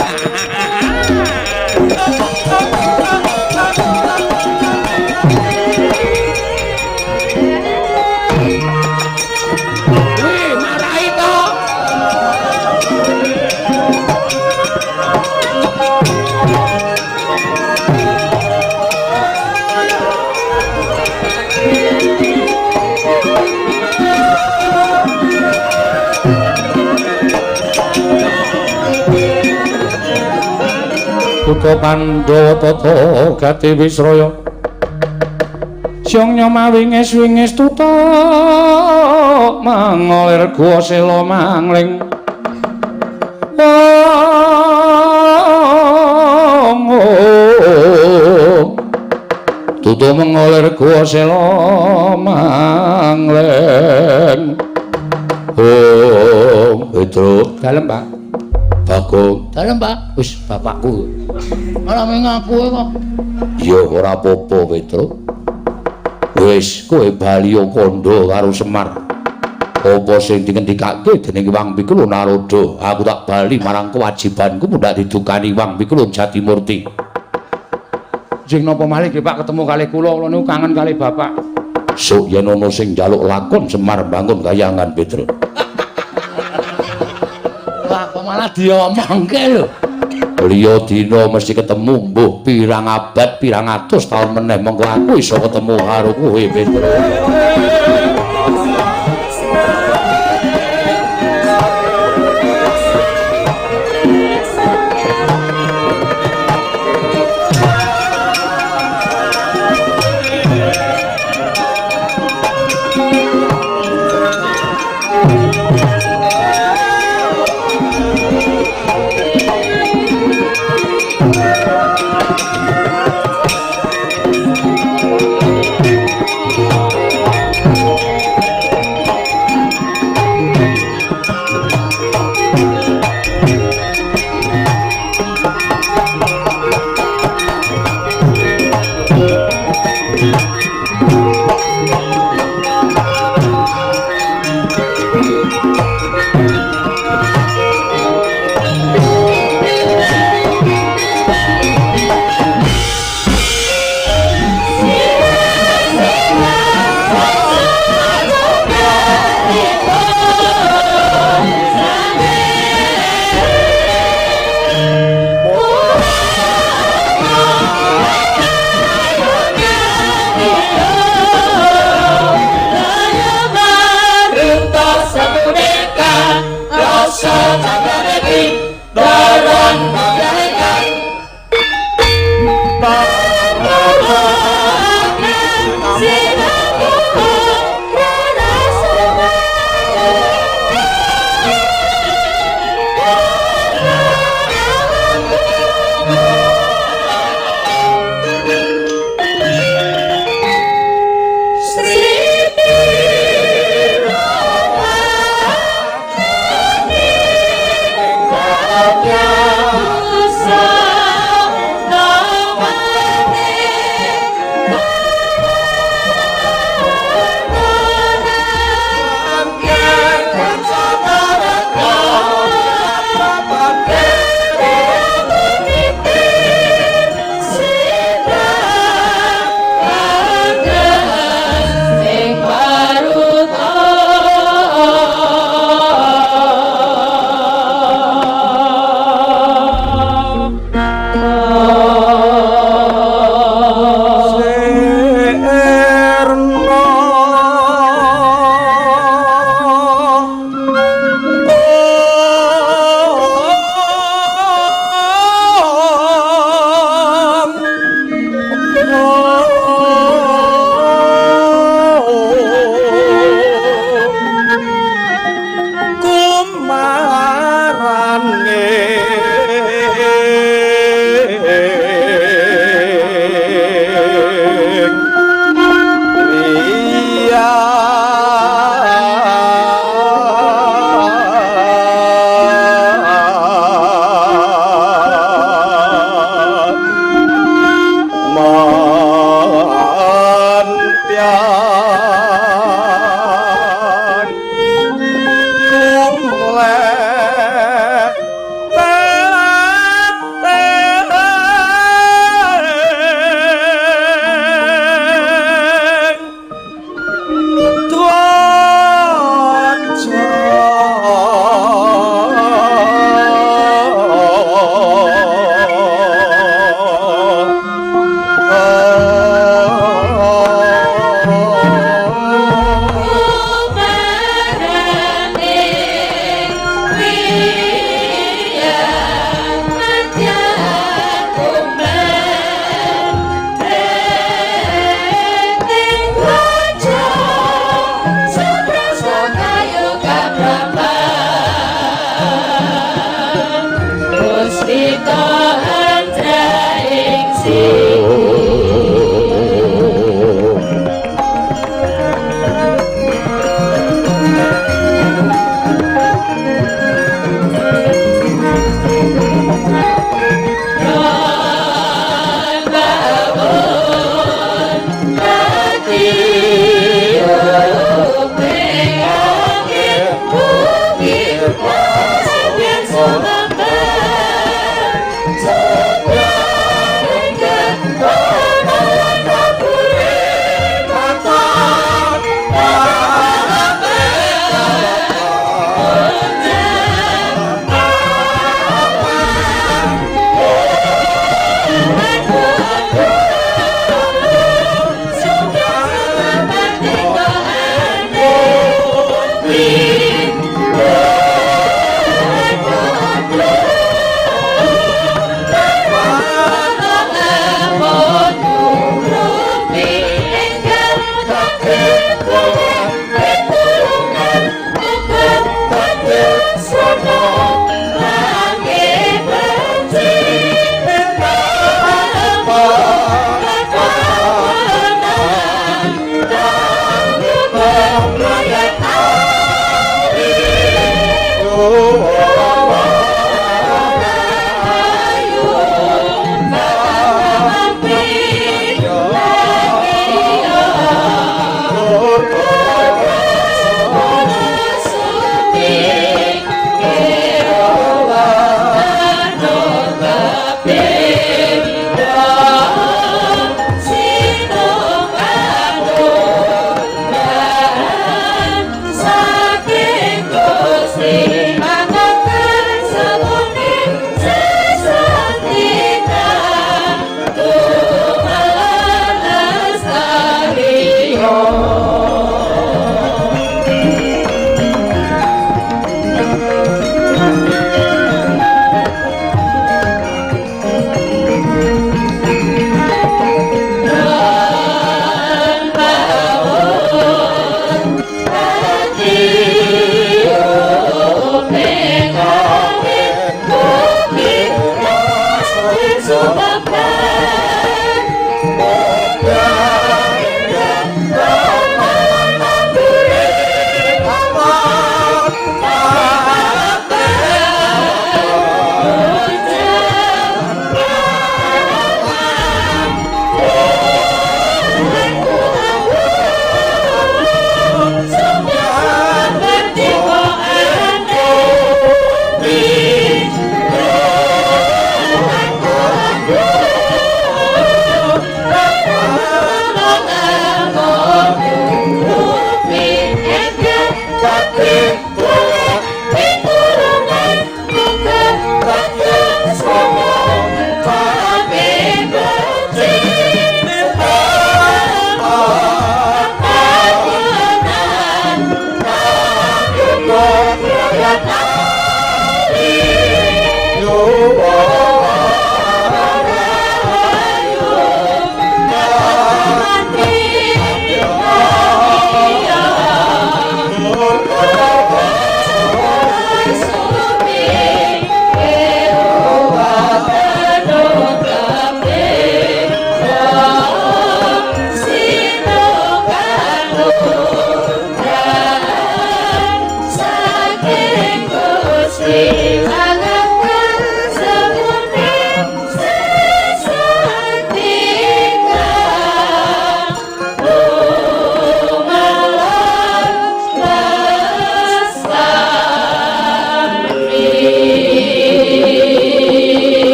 Putra Pandhawa tata gati Wisraya Syong nyomawingis-wingis tuta mangolir gua sela mangling Tutu mengolir gua sela mangleng. Oh, Petro. Dalem, Pak. Bagong. Dalem, Pak. Wis bapakku. Malah mengaku kok. Ya ora apa-apa, Petro. Wis kowe bali kandha karo Semar. Apa sing dingendikake dening Wang Pikul Narada, aku tak bali marang kewajibanku mundak didukani Wang Pikul Jatimurti. Sing napa malih nggih Pak ketemu kalih kula niku kangen kalih Bapak. Sok yen ana sing njaluk lakon Semar bangun kayangan Petro. Wah, kok malah diomongke lho. Liya dina mesti ketemu mbuh pirang abad, pirang atus taun meneh monggo aku iso ketemu karo kowe Petro.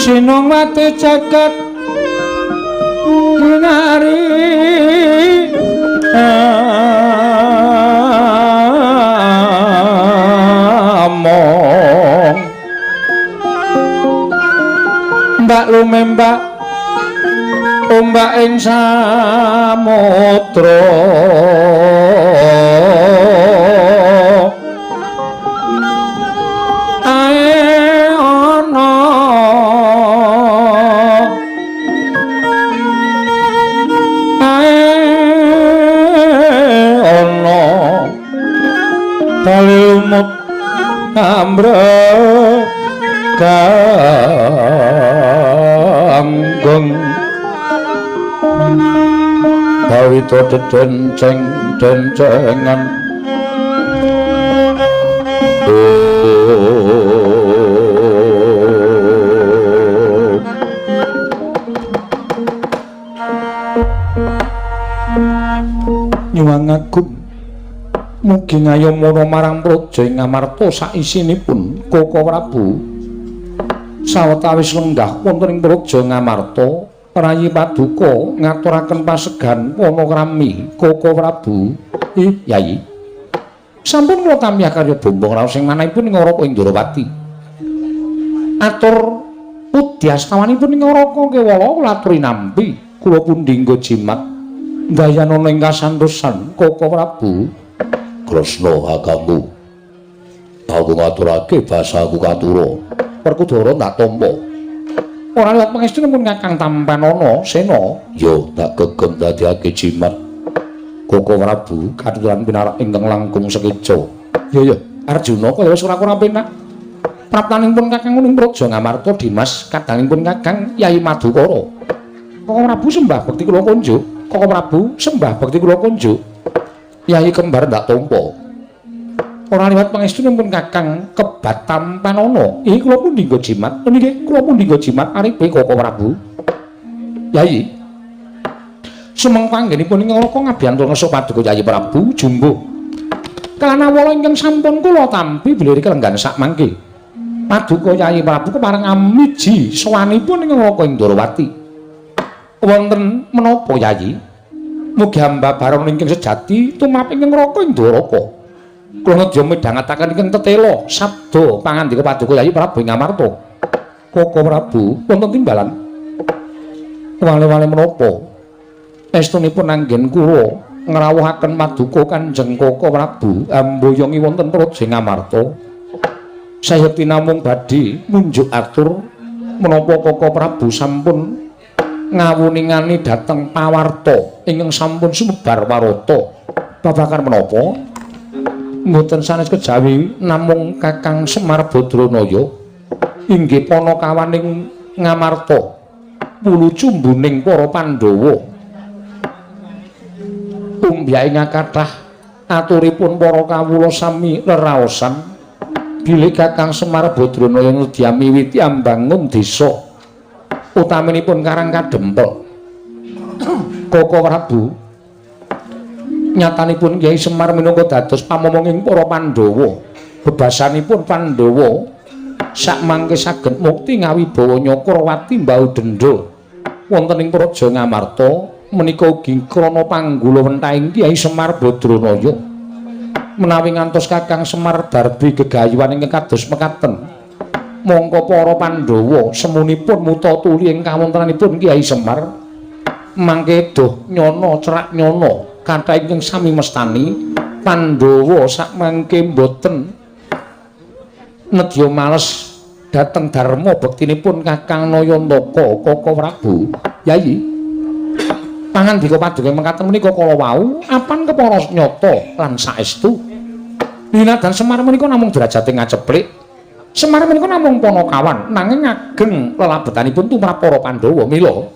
Sinongwati jagat nari among mbak lumembak ombak ing samudra amra kanggeng bawita denceng-dencengan Nyuwun agung mugi ngayomana marang praja Ngamarta saisinipun Koko Prabu sawetawis lenggah wonten ing praja Ngamarta rayi paduka ngaturaken pasegan panakrami Koko Prabu. Yai sampun kula tamya karya bombong raos sing manahipun ing Ngaraka Indrawati atur udyastawanipun ing Ngaraka Kewala kula aturi nampi kula pundhingga jimat dayanana ing kasantosan Koko Prabu. Kresna kakangku, aku ngaturake basaku katura. Werkudara tak tampa. Ora liwat pangestunipun Kakang Tampanana Sena. Yo tak gegem dadiake jimat. Koko Prabu katuturan pinarak ingkang langkung sekeca. Ya Arjuna kaya wis ora penak. Praptanipun Kakang ing Praja Ngamarta Dimas kadangipun Kakang Yai Madukara. Koko Prabu sembah bekti kula kunjuk. Koko Prabu sembah bekti kula kunjuk. Yai kembar ndak tampa. Ora liwat pangestunipun Kakang Kebat Tampanana. Iki kula pun dinggo jimat. Niki kula pun dinggo jimat arepe Koko Prabu. Yai. Sumengko anggenipun ing Ngaraka ngabiyantu ngesuk paduka Yai Prabu jumbuh. Kalanawala ingkang sampun kula tampi bilih kelenggan sak mangke. Paduka Yai Prabu kepareng amiji sowanipun ing Ngaraka Indrawati. Wonten menapa Yai? Mugi hamba barang ingkang sejati tumrap ingkang Ngaraka Indrawata. Kula nedya midhangetaken ingkang tetela sabda pangandika paduka Yai Prabu Ngamarta. Koko Prabu wonten timbalan. Wale-wale menapa? Estunipun anggen kula ngrawuhaken paduka Kanjeng Koko Prabu amboyongi wonten praja Ngamarta. Sayekti namung badhe nunjuk atur menapa Koko Prabu sampun ngawuningani dhateng pawarta ingkang sampun sumebar warata babagan menapa mboten sanes kejawi namung Kakang Semar Badranaya inggih panakawaning Ngamarta wulu cumbuning para Pandhawa umbiyaing kathah aturipun para kawula sami leraosan bilih Kakang Semar Badranaya nedya miwiti ambangun desa utaminipun Karang Kadempel. Koko Prabu nyatanipun Kyai Semar minangka dados pamomonging para Pandhawa. Bebasanipun Pandhawa sakmangke saged mukti ngawibawa Nyakrawati mbau dendha wonten ing praja Ngamarta menika ugi krana panggula wentahing Kyai Semar Badranaya. Menawi ngantos Kakang Semar darbi gegayuhan ingkang kados mekaten mongko para Pandhawa semunipun muta tuli ing kawontenanipun Kyai Semar mangke doh nyono cerak nyono kathah ingkang sami mestani Pandhawa sakmangke boten nedya males dhateng dharma bektinipun Kakang Nayantaka Koko Prabu. Yai pangandika paduka mekaten menika kala wau apan kepara nyata lan saestu Linadan Semar menika namung derajate ngaceplik. Semar menika namung Panakawan nanging ageng lelabetanipun tumrap para Pandhawa mila.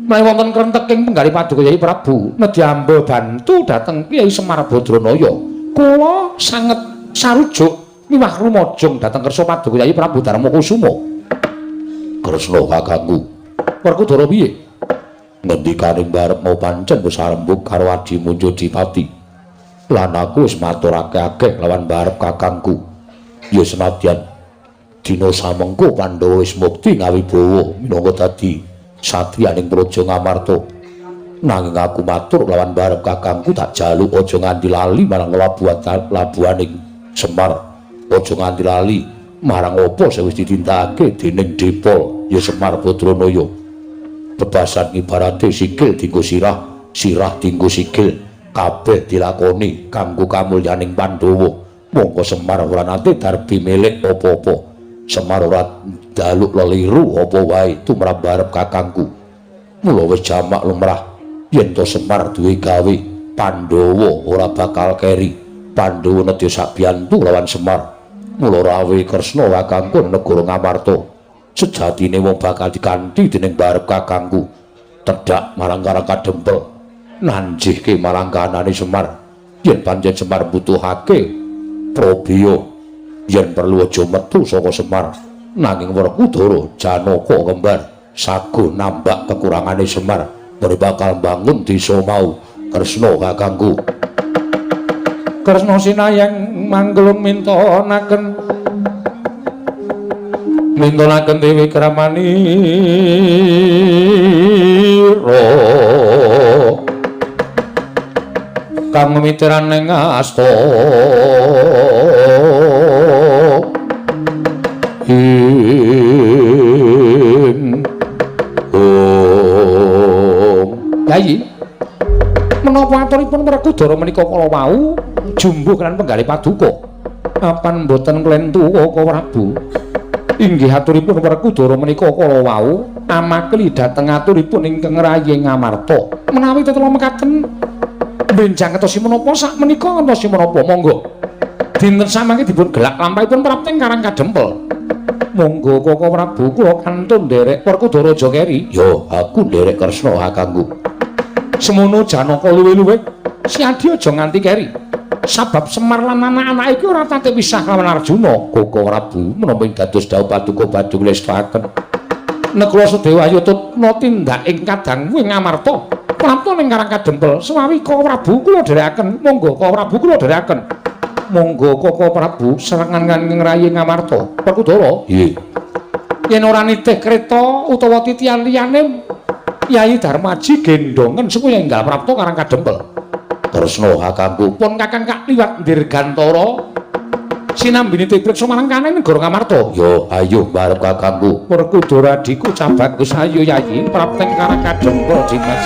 Menawi wonten krenteking penggalih Paduka Kyai Prabu nedya amba bantu dhateng Kyai Semar Badranaya. Kula sanget sarujuk miwah rumajeng dhateng kersa Paduka Kyai Prabu Darma Kusuma. Kresna kakangku. Werkudara piye? Ngendikaning barep mau pancen wis arembug karo Adi Munjodipati. Lan aku wis maturake akeh lawan barep kakangku. Ya senadyan dina samengko Pandhawa wis mukti ngawibawa minangka dadi satriyaning Praja Ngamarta. Nanging aku matur lawan barep kakangku tak jaluk aja nganti lali marang labuhaning Semar. Aja nganti lali marang apa sing wis ditindakake dening Depol ya Semar Badranaya. Bebasan ibarate sikil dienggo sirah, sirah dienggo sikil, kabeh dilakoni kanggo kamulyaning Pandhawa. Monggo Semar ora nate darbi milik apa-apa. Semar ora daluk leliru apa wae tumrap barep kakangku. Mula wis jamak lumrah yen to Semar duwe gawe, Pandhawa ora bakal keri. Pandhawa nedya sabiyantu lawan Semar. Mula rawe Kresna kakangku negara Ngamarta. Sejatine wong bakal dikanthi dening barep kakangku. Tedhak marang Karang Kadempel. Nanjihke marang kanane Semar. Yen pancen Semar butuhake Prabeya, yen perlu aja metu saka Semar. Nanging Werkudara Janaka kembar sago nambak kekurangane Semar. Mari bakal bangun desa mau. Kresna kakangku. Kresna sinayang manggulung mintonaken Dewi Kramanira kang mimitiran ning asta Yayi menapa aturipun Werkudara menika kala wau jumbuh kan penggalih Paduka apan boten klentu Kaka Prabu. Inggih aturipun Werkudara menika kala wau amakli dhateng aturipun ingkang rayi Ngamarta. Menawi tetela mekaten benjang ngentosi menapa sak menika ngentosi menapa monggo dinten samangke dipun gelak lampahipun prapting Karang Kadempel. Monggo Kaka Prabu kula kantun nderek Werkudara Jokeri. Ya aku nderek Kresna kakangku. Semono Janaka luwe-luwe siadi aja nganti keri. Sabab Semar lan anak-anak iki ora tate pisah lawan Arjuna. Kaka Prabu menapa ing dados dawuh Paduka badhe nglestaken. Negara Sedewa Ayutuna tindak ing kadang kuwi Ngamarta. Prapta ning Karang Kadempel suwawi Kaka Prabu kula dherekaken. Monggo Kaka Prabu kula dherekaken. Monggo Kaka Prabu serangan kangge ngrayi Ngamarta. Werkudara. Nggih. Yen ora nitih kreta utawa titian liyane Yai Darmaji gendongen supaya enggal prapta Karang Kadempel. Kresna kakangku. Pun Kakang Kak liwat Dirgantara sinambine tibriksa marang kanane negara Ngamarta. Ya ayo barep kakangku. Werkudara adiku cabagus ayo Yayi prapting Karang Kadempel Dimas.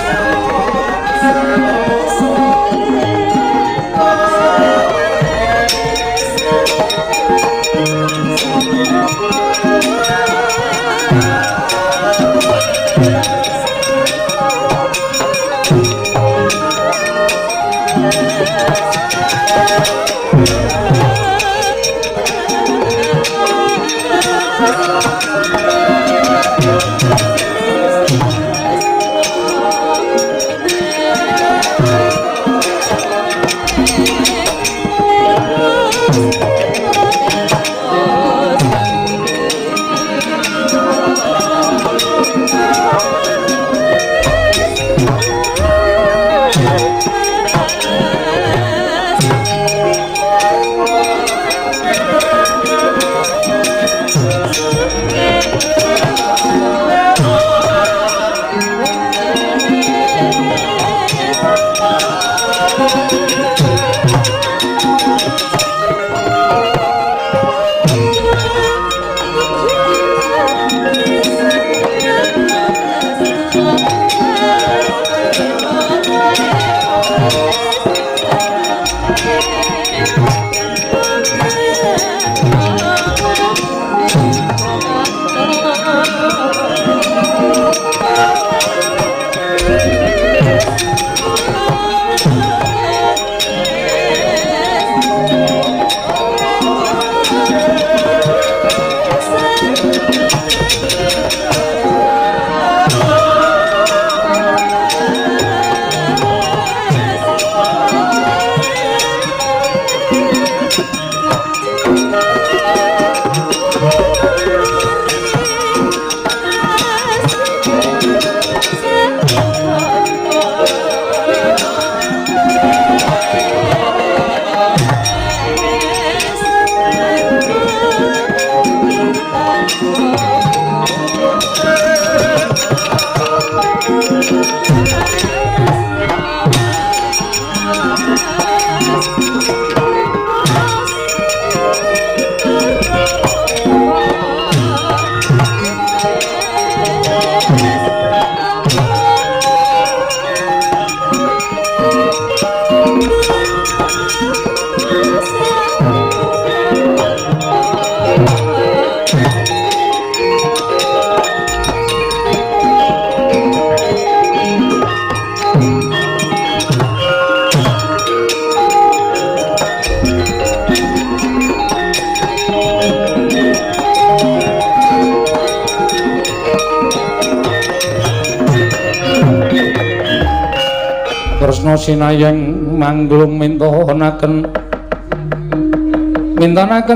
Kresna sinayeng manglung mintonaken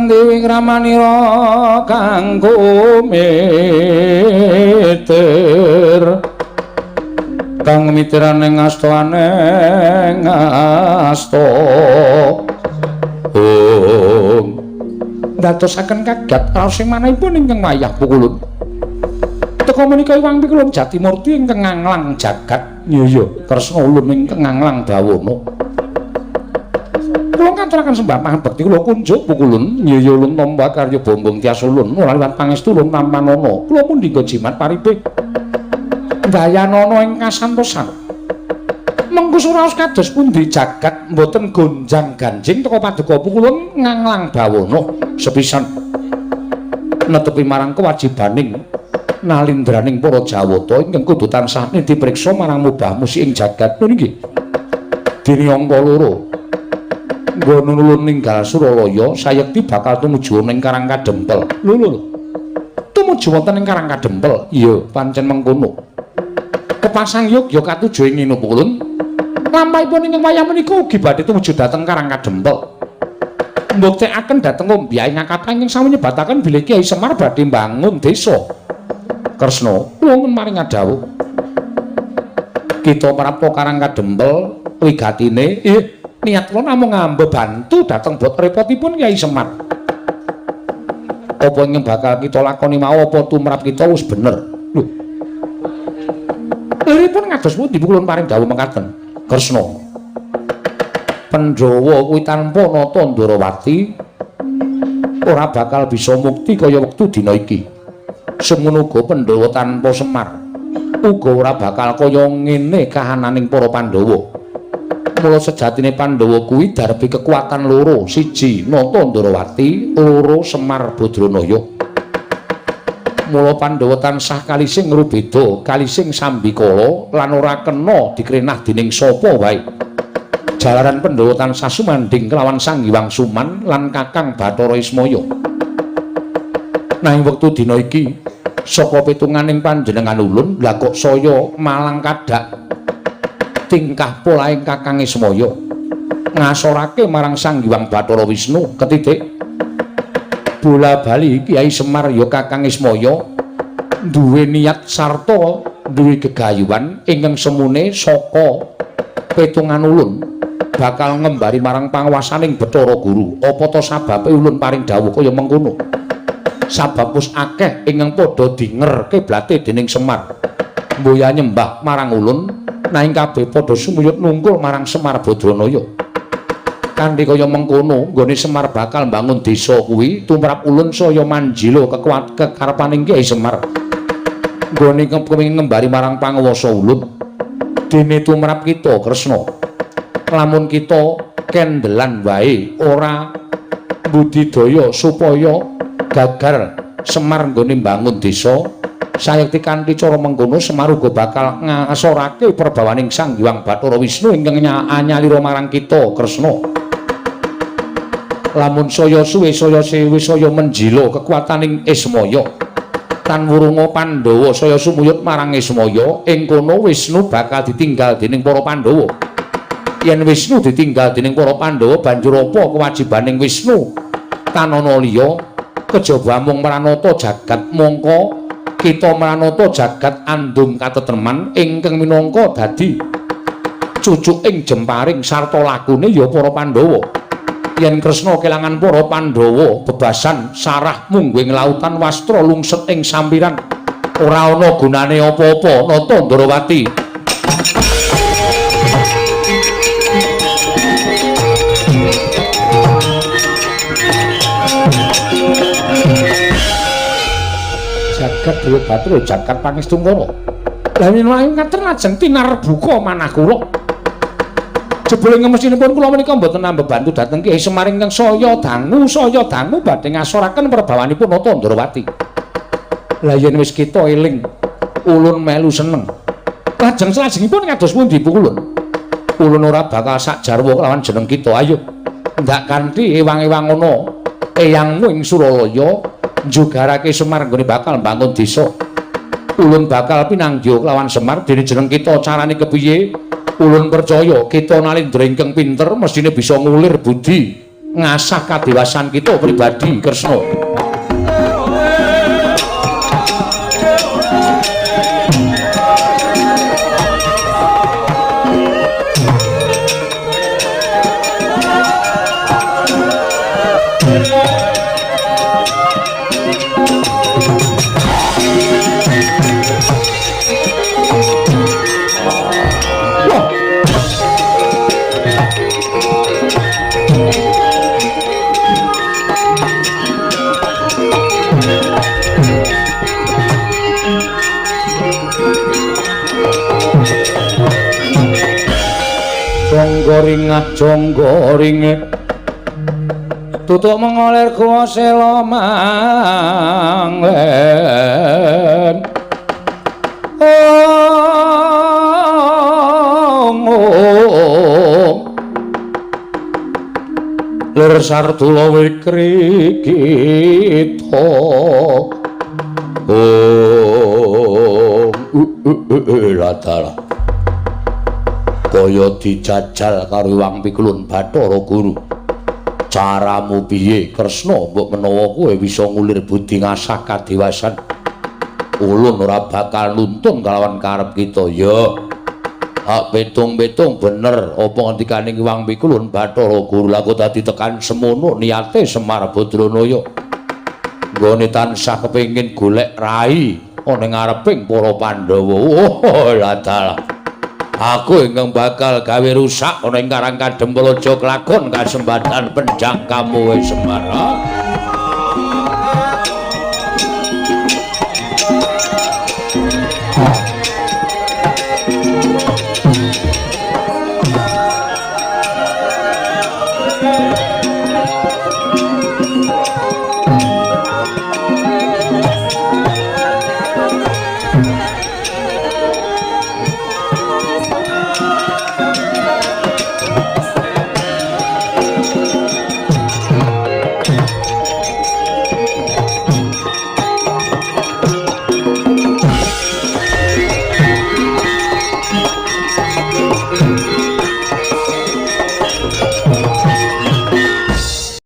Dewi Ramanira kanggo miter kang mitiraning astaneng asta ndadosaken kagat raos sing manahipun ingkang wayah pukulun teka menika Iwang Pikulun Jatimurti ingkang nganglang jagat iya Kresna ulun ingkang nganglang dawana kula ngaturaken sembah pangabekti kula kunjuk pukulun iya ulun tampa karya bombong tias ulun ora liwat pangestu ulun nampanana kula pun dinggo jimat paribeh dayanana ing kasantosan mengko suraos kados pundi jagat mboten gonjang ganjing teka paduka pukulun nganglang dawana sepisan netepi marang kewajibaning nalindraning para Jawata ingkang kudu tansah dipriksa marang mubah musik ing jagat nggih. Dene angka 2. Nggo nulun ninggal Suralaya sayekti bakal tumuju ning Karangkadempel. Lho. Tumuju wonten ing Karangkadempel. Iya, pancen mengkono. Kepasang Yogya katuju ing ngene pulun. Lampahipun ing wayah menika ugi badhe tumuju dhateng Karangkadempel. Mbuktekaken dhateng Ombyai Ngakata ingkang sami nyebataken bilih Kyai Semar badhe mbangun desa. Kresna kula maring dawuh kita prapta Karangkadempel wigatine niat kula namung mbebantu dhateng bot repotipun Kyai Semar apa ingkang bakal kita lakoni mau apa tumrap kita wis bener lho liripun ngados pundi kula maring dawuh mekaten Kresna Pandhawa kuwi tanpa nata Ndarawati ora bakal bisa mukti kaya wektu dina iki semono uga Pandhawa tanpa Semar uga ora bakal kaya ngene kahananing para Pandhawa mula sejatine Pandhawa kuwi darbi kekuatan loro siji Nata Ndarawati loro Semar Badranaya mula Pandhawa tansah kalising ngrubeda kalising sambikala lan ora kena dikrenah dening sapa wae jalaran Pandhawa tansah sumandhing kelawan Sang Hyang Suman lan Kakang Bathara Ismaya nanging wektu dina iki saka pitunganing panjenengan ulun lha kok saya malang kadhak tingkah polaing Kakang Ismaya ngasorake marang Sang Hyang Bathara Wisnu ketitik bola bali Kyai Semar ya Kakang Ismaya duwe niat sarta duwe gegayuhan ingkang semune saka pitungan ulun bakal ngembari marang panguwasaning Bathara Guru apa to sababe ulun paring dawuh kaya mengkono sabab wis akeh ingkang padha dingerke blate dening Semar mboya nyembah marang ulun nanging kabeh padha sumuyut nungkul marang Semar Badranaya kanthi kaya mengkono nggone Semar bakal mbangun desa kuwi tumrap ulun saya manjila kekarepaning Kyai Semar nggone kepengin ngembari marang panguwasa ulun dene tumrap kita Kresna lamun kita kendelan wae ora budidaya supaya gagal Semar nggone mbangun desa sayekti kanthi cara mengkono Semar uga bakal ngasorake perbawaning Sang Hyang Bathara Wisnu ingkang anyalira marang kita Kresna lamun saya suwe saya sewe saya menjila kekuataning Ismaya tan wurunga Pandhawa saya sumuyut marang Ismaya ing kono Wisnu bakal ditinggal dening para Pandhawa yen Wisnu ditinggal dening para Pandhawa banjur apa kewajibaning Wisnu tanana liya kejaba mung mranata jagat mongko kita mranata jagat andung katetreman ingkang minangka dadi cucuking jemparing sarta lakune ya para Pandhawa yen Kresna kelangan para Pandhawa bebasan sarah mungguing lautan wastra lungset ing sampiran ora ana gunane apa-apa Nata Ndarawati jagat Dewa Bathara jagat Pangestungkara. Lah menawi ngaten lajeng tinarbuka manah kula. Jebule ngemesinipun kula menika mboten nambah bantu dhateng Kyai Semar ingkang saya dangu badhe ngasoraken perbawanipun Nata Ndrawati. Lah yen wis kita eling ulun melu seneng. Lajeng salajengipun kados pundi Bu Ulun? Ulun ora bakal sak jarwa kelawan jeneng kita. Ayo. Ndak kanthi ewang-ewang ngono. Eyangmu ing Suralaya njugarake Semar nggone bakal mbangun desa. Ulun bakal pinanggih kelawan Semar dene jeneng kita carane kepiye? Ulun percaya kita nalindra ingkang pinter mestine bisa ngulir budi, ngasah kadewasan kita pribadi Kresna. Jonggoring tutuk mengolir kuwasela manglen lir sartula wikri kita latala kaya dijajal karo Iwang Pikulun Bathara Guru. Caramu piye Kresna mbok menawa kowe bisa ngulir budi ngasah kadewasan? Ulun ora bakal nuntun kalawan karep kita ya. Hak betung-betung bener apa ngendikane Iwang Pikulun Bathara Guru lha kok dadi tekan semono niate Semar Badranaya. Nggone tansah kepengin golek rai ana ngareping para Pandhawa. Oh, ladal. Aku ingkang bakal gawe rusak ana ing Karang Kadempulaja kelakon kasembatan penjang kamu Semar.